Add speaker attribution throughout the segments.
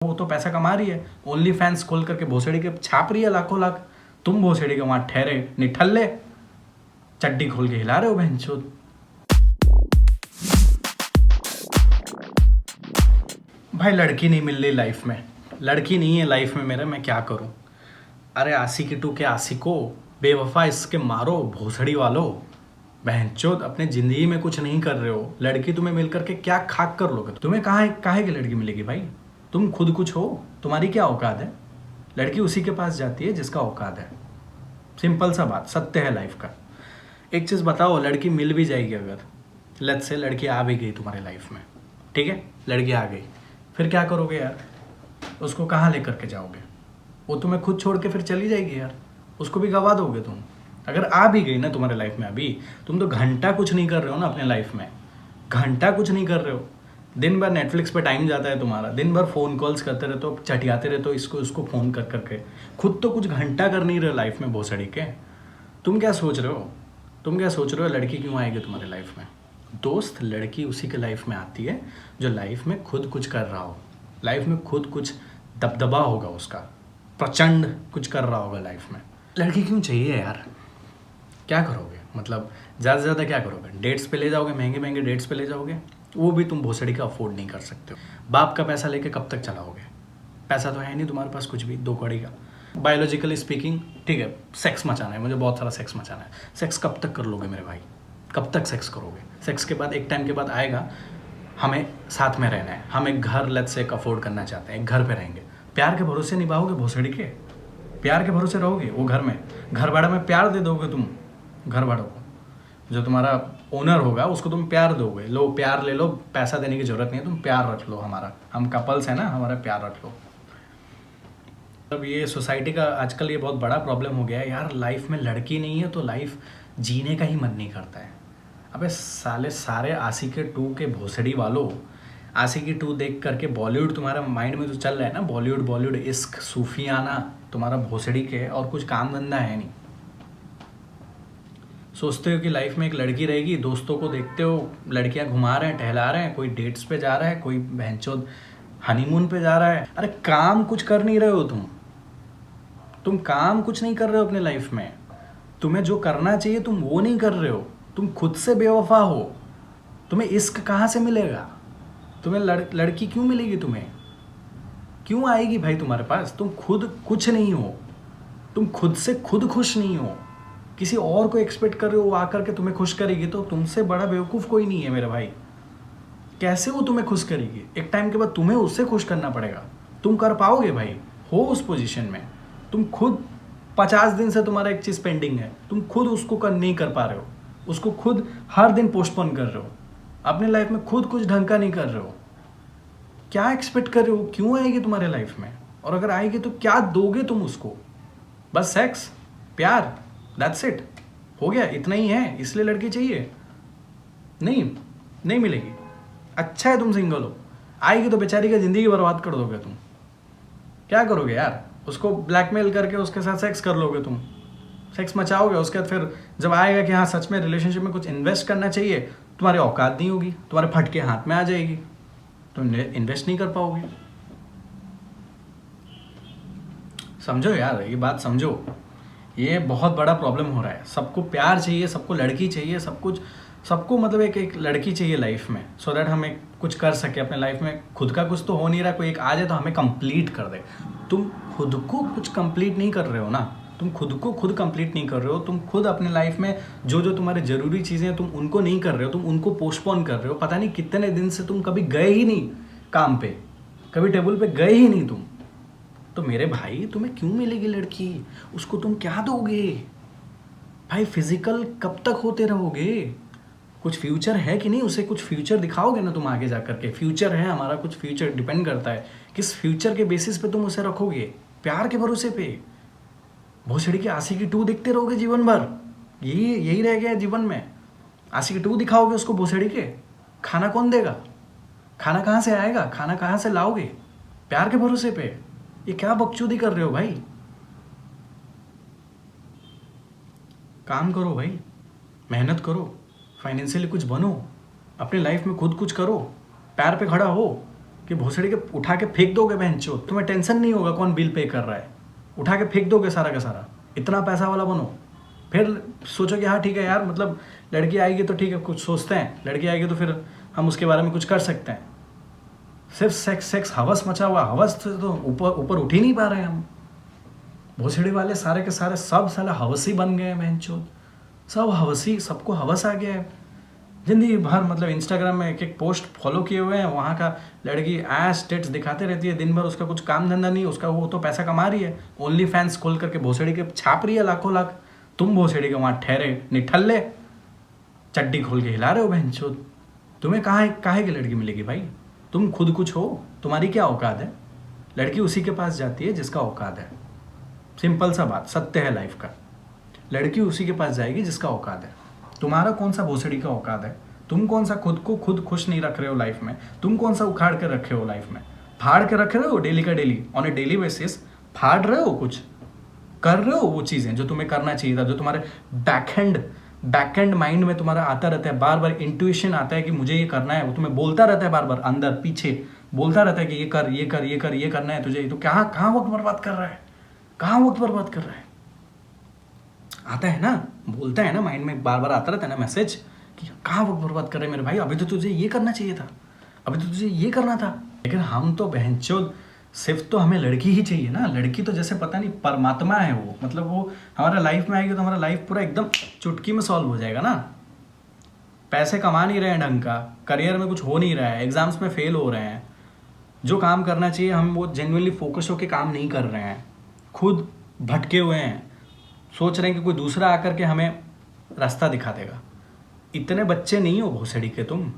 Speaker 1: वो तो पैसा कमा रही है, ओनली फैंस खोल करके भोसड़ी के छाप रही है लाखों लाख। तुम भोसड़ी के वहां ठहरे निठल्ले चड्डी खोल के हिला रहे हो बहनचोद। भाई लड़की नहीं मिल रही लाइफ में, लड़की नहीं है लाइफ में मेरे, मैं क्या करूं। अरे आशिकी टू के आशिको, बेवफा इसके मारो भोसड़ी वालों। बहनचोद अपने जिंदगी में कुछ नहीं कर रहे हो, लड़की तुम्हें मिल करके क्या खाक कर लोगे। तुम्हें काहे की लड़की मिलेगी भाई, तुम खुद कुछ हो, तुम्हारी क्या औकात है। लड़की उसी के पास जाती है जिसका औकात है, सिंपल सा बात, सत्य है लाइफ का। एक चीज़ बताओ, लड़की मिल भी जाएगी अगर, लेट्स से लड़की आ भी गई तुम्हारी लाइफ में, ठीक है, लड़की आ गई, फिर क्या करोगे यार, उसको कहाँ लेकर के जाओगे। वो तुम्हें खुद छोड़ के फिर चली जाएगी यार, उसको भी गवा दोगे तुम। अगर आ भी गई ना तुम्हारे लाइफ में, अभी तुम तो घंटा कुछ नहीं कर रहे हो ना अपने लाइफ में, घंटा कुछ नहीं कर रहे हो। दिन भर नेटफ्लिक्स पे टाइम जाता है तुम्हारा, दिन भर फ़ोन कॉल्स करते रहते हो, चटियाते रहते हो इसको उसको फ़ोन कर करके, खुद तो कुछ घंटा कर नहीं रहे लाइफ में भोसड़ी के। तुम क्या सोच रहे हो, तुम क्या सोच रहे हो लड़की क्यों आएगी तुम्हारे लाइफ में। दोस्त, लड़की उसी के लाइफ में आती है जो लाइफ में खुद कुछ कर रहा हो, लाइफ में खुद कुछ दबदबा होगा उसका, प्रचंड कुछ कर रहा होगा लाइफ में। लड़की क्यों चाहिए यार, क्या करोगे, मतलब ज़्यादा से ज़्यादा क्या करोगे, डेट्स पे ले जाओगे, महंगे महंगे डेट्स पे ले जाओगे, वो भी तुम भोसड़ी का अफोर्ड नहीं कर सकते हो। बाप का पैसा लेके कब तक चलाओगे, पैसा तो है नहीं तुम्हारे पास कुछ भी, दो कौड़ी का। बायोलॉजिकली स्पीकिंग ठीक है, सेक्स मचाना है मुझे, बहुत सारा सेक्स मचाना है। सेक्स कब तक कर लोगे मेरे भाई, कब तक सेक्स करोगे। सेक्स के बाद एक टाइम के बाद आएगा, हमें साथ में रहना है, हम एक घर लेट्स से अफोर्ड करना चाहते हैं, एक घर पे रहेंगे, प्यार के भरोसे निभाओगे भोसड़ी के, प्यार के भरोसे रहोगे। वो घर में, घर भाड़ा में प्यार दे दोगे तुम, घर भाड़ों को, जो तुम्हारा ओनर होगा उसको तुम प्यार दोगे, लो प्यार ले लो, पैसा देने की ज़रूरत नहीं है, तुम प्यार रख लो हमारा, हम कपल्स हैं ना, हमारा प्यार रख लो। अब ये सोसाइटी का आजकल ये बहुत बड़ा प्रॉब्लम हो गया है यार, लाइफ में लड़की नहीं है तो लाइफ जीने का ही मन नहीं करता है। अबे साले सारे आशिकी टू के भोसड़ी वालों, आशिकी टू देख करके बॉलीवुड तुम्हारा माइंड में जो चल रहा है ना, बॉलीवुड इश्क सूफियाना तुम्हारा भोसड़ी के, और कुछ काम धंधा है नहीं। सोचते हो कि लाइफ में एक लड़की रहेगी, दोस्तों को देखते हो लड़कियां घुमा रहे हैं, टहला रहे हैं, कोई डेट्स पे जा रहा है, कोई बहनचोद हनीमून पे जा रहा है। अरे काम कुछ कर नहीं रहे हो तुम काम कुछ नहीं कर रहे हो अपने लाइफ में, तुम्हें जो करना चाहिए तुम वो नहीं कर रहे हो, तुम खुद से बेवफा हो। तुम्हें इश्क कहाँ से मिलेगा, तुम्हें लड़की क्यों मिलेगी, तुम्हें क्यों आएगी भाई तुम्हारे पास, तुम खुद कुछ नहीं हो, तुम खुद से खुद खुश नहीं हो, किसी और को एक्सपेक्ट कर रहे हो वो आकर के तुम्हें खुश करेगी, तो तुमसे बड़ा बेवकूफ़ कोई नहीं है मेरे भाई। कैसे वो तुम्हें खुश करेगी, एक टाइम के बाद तुम्हें उससे खुश करना पड़ेगा। तुम कर पाओगे भाई, हो उस पोजीशन में, तुम खुद 50 दिन से तुम्हारा एक चीज़ पेंडिंग है, तुम खुद उसको नहीं कर पा रहे हो, उसको खुद हर दिन पोस्टपोन कर रहे हो, अपने लाइफ में खुद कुछ ढंग का नहीं कर रहे हो। क्या एक्सपेक्ट कर रहे हो, क्यों आएगी तुम्हारे लाइफ में, और अगर आएगी तो क्या दोगे तुम उसको। बस सेक्स, प्यार, दैट्स इट, हो गया, इतना ही है, इसलिए लड़की चाहिए। नहीं मिलेगी। अच्छा है तुम सिंगल हो, आएगी तो बेचारी का ज़िंदगी बर्बाद कर दोगे तुम। क्या करोगे यार, उसको ब्लैकमेल करके उसके साथ सेक्स कर लोगे तुम, सेक्स मचाओगे, उसके बाद फिर जब आएगा कि हाँ सच में रिलेशनशिप में कुछ इन्वेस्ट करना चाहिए, तुम्हारी औकात नहीं होगी, तुम्हारे फटके हाथ में आ जाएगी, तुम इन्वेस्ट नहीं कर पाओगे। समझो यार, ये बात समझो, ये बहुत बड़ा प्रॉब्लम हो रहा है। सबको प्यार चाहिए, सबको लड़की चाहिए, सब कुछ, सबको मतलब एक लड़की चाहिए लाइफ में, सो दैट हम एक कुछ कर सके अपने लाइफ में। खुद का कुछ तो हो नहीं रहा, कोई एक आ जाए तो हमें कंप्लीट कर दे। तुम खुद को कुछ कंप्लीट नहीं कर रहे हो ना, तुम खुद को खुद कंप्लीट नहीं कर रहे हो, तुम खुद अपने लाइफ में जो जो तुम्हारे ज़रूरी चीज़ें हैं तुम उनको नहीं कर रहे हो, तुम उनको पोस्टपोन कर रहे हो। पता नहीं कितने दिन से तुम कभी गए ही नहीं काम पे, कभी टेबल पे गए ही नहीं तुम। तो मेरे भाई तुम्हें क्यों मिलेगी लड़की, उसको तुम क्या दोगे भाई, फिजिकल कब तक होते रहोगे, कुछ फ्यूचर है कि नहीं, उसे कुछ फ्यूचर दिखाओगे ना तुम आगे जा करके। फ्यूचर है हमारा, कुछ फ्यूचर डिपेंड करता है, किस फ्यूचर के बेसिस पे तुम उसे रखोगे, प्यार के भरोसे पे। भोसड़ी की आशिकी टू देखते रहोगे जीवन भर, यही रह गया जीवन में, आशिकी टू दिखाओगे उसको भोसड़ी के। खाना कौन देगा, खाना कहाँ से आएगा, खाना कहाँ से लाओगे, प्यार के भरोसे पे। ये क्या बकचोदी कर रहे हो भाई, काम करो भाई, मेहनत करो, फाइनेंशियली कुछ बनो, अपने लाइफ में खुद कुछ करो, पैर पे खड़ा हो, कि भोसड़ी के उठा के फेंक दोगे बहनचो, तुम्हें टेंशन नहीं होगा कौन बिल पे कर रहा है, उठा के फेंक दोगे सारा का सारा, इतना पैसा वाला बनो। फिर सोचो कि हाँ ठीक है यार, मतलब लड़की आएगी तो ठीक है, कुछ सोचते हैं, लड़की आएगी तो फिर हम उसके बारे में कुछ कर सकते हैं। सिर्फ सेक्स सेक्स हवस मचा हुआ, हवस से तो ऊपर ऊपर उठ ही नहीं पा रहे हैं हम। भोसड़ी वाले सारे के सारे सब साला हवसी बन गए हैं बहनचोद, सब हवसी, सबको हवस आ गया है। जिंदगी भर मतलब इंस्टाग्राम में एक एक पोस्ट फॉलो किए हुए हैं, वहाँ का लड़की एस टेट्स दिखाते रहती है दिन भर, उसका कुछ काम धंधा नहीं, उसका वो तो पैसा कमा रही है, ओनली फैंस खोल करके भोसड़ी के छाप रही है लाखों लाख। तुम भोसड़ी के वहाँ ठहरे निठल्ले चड्डी खोल के हिला रहे हो बहनचोद। तुम्हें काहे की लड़की मिलेगी भाई? तुम खुद कुछ हो, तुम्हारी क्या औकात है? लड़की उसी के पास जाती है जिसका औकात है, सिंपल सा बात, सत्य है लाइफ का। लड़की उसी के पास जाएगी जिसका औकात है। तुम्हारा कौन सा भोसड़ी का औकात है? तुम कौन सा खुद को खुद खुश नहीं रख रहे हो लाइफ में? तुम कौन सा उखाड़ के रखे हो लाइफ में? फाड़ के रख रहे हो डेली का daily, on A daily basis फाड़ रहे हो, कुछ कर रहे हो वो चीज़ें जो तुम्हें करना चाहिए था, जो तुम्हारे बैकएंड माइंड में तुम्हारा आता रहता है, बार बार इंट्यूशन आता है कि मुझे ये करना है, वो तुम्हें बोलता रहता है बार बार अंदर पीछे, बोलता रहता है कि ये कर ये कर ये कर, ये करना है तुझे। तो कहाँ वक्त बर्बाद कर रहा है? कहाँ वक्त बर्बाद कर रहा है? आता है ना, बोलता है ना, माइंड में बार बार आता रहता है ना मैसेज कि कहाँ वक्त बर्बाद कर रहे हैं मेरे भाई, अभी तो तुझे ये करना चाहिए था, अभी तो तुझे ये करना था। लेकिन हम तो बहनचोद सिर्फ तो हमें लड़की ही चाहिए ना। लड़की तो जैसे पता नहीं परमात्मा है वो, मतलब वो हमारा लाइफ में आएगी तो हमारा लाइफ पूरा एकदम चुटकी में सॉल्व हो जाएगा ना। पैसे कमा नहीं रहे हैं ढंग का, करियर में कुछ हो नहीं रहा है, एग्जाम्स में फेल हो रहे हैं, जो काम करना चाहिए हम वो जेन्युइनली फोकस होकर काम नहीं कर रहे हैं, खुद भटके हुए हैं, सोच रहे हैं कि कोई दूसरा आकर के हमें रास्ता दिखा देगा। इतने बच्चे नहीं हो भोसड़ी के तुम।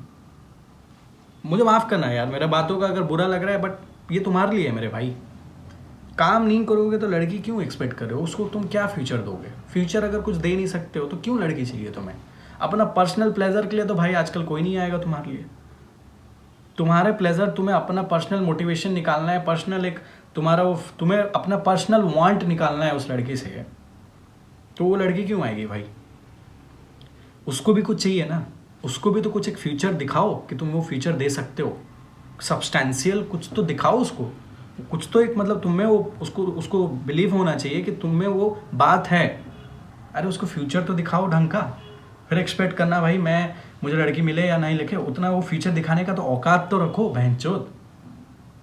Speaker 1: मुझे माफ़ करना यार, मेरे बातों का अगर बुरा लग रहा है, बट ये तुम्हारे लिए है मेरे भाई। काम नहीं करोगे तो लड़की क्यों एक्सपेक्ट कर रहे हो? उसको तुम क्या फ्यूचर दोगे? फ्यूचर अगर कुछ दे नहीं सकते हो तो क्यों लड़की चाहिए तुम्हें? अपना पर्सनल प्लेजर के लिए तो भाई आजकल कोई नहीं आएगा तुम्हारे लिए। तुम्हारे प्लेजर, तुम्हें अपना पर्सनल मोटिवेशन निकालना है, पर्सनल एक तुम्हारा वो, तुम्हें अपना पर्सनल वांट निकालना है उस लड़की से, तो वो लड़की क्यों आएगी भाई? उसको भी कुछ चाहिए ना, उसको भी तो कुछ एक फ्यूचर दिखाओ कि तुम वो फ्यूचर दे सकते हो, सब्सटेंशियल कुछ तो दिखाओ उसको, कुछ तो एक मतलब तुम्हें वो उसको बिलीव होना चाहिए कि तुम्हें वो बात है। अरे उसको फ्यूचर तो दिखाओ ढंग का, फिर एक्सपेक्ट करना भाई मुझे लड़की मिले या नहीं लिखे, उतना वो फ्यूचर दिखाने का तो औकात तो रखो बहनचोद।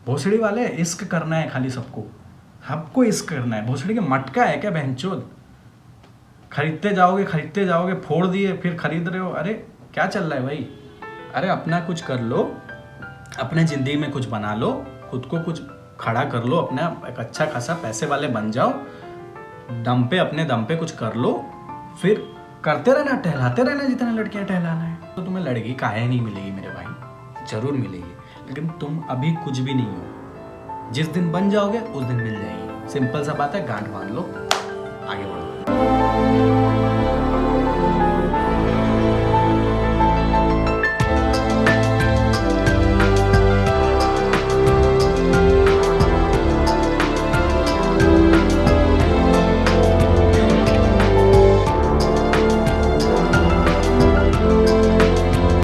Speaker 1: भोसड़ी वाले इश्क करना है खाली सबको इश्क करना है। भोसड़ी के मटका है क्या बहनचोद? खरीदते जाओगे, फोड़ दिए फिर खरीद रहे हो। अरे क्या चल रहा है भाई? अरे अपना कुछ कर लो, अपने ज़िंदगी में कुछ बना लो, खुद को कुछ खड़ा कर लो, अपना एक अच्छा खासा पैसे वाले बन जाओ, अपने दम पे कुछ कर लो, फिर करते रहना, टहलाते रहना जितने लड़कियां टहलाना है। तो तुम्हें लड़की काहे नहीं मिलेगी मेरे भाई? जरूर मिलेगी, लेकिन तुम अभी कुछ भी नहीं हो। जिस दिन बन जाओगे उस दिन मिल जाएगी। सिंपल सा बात है, गांठ बांध लो, आगे बढ़ो।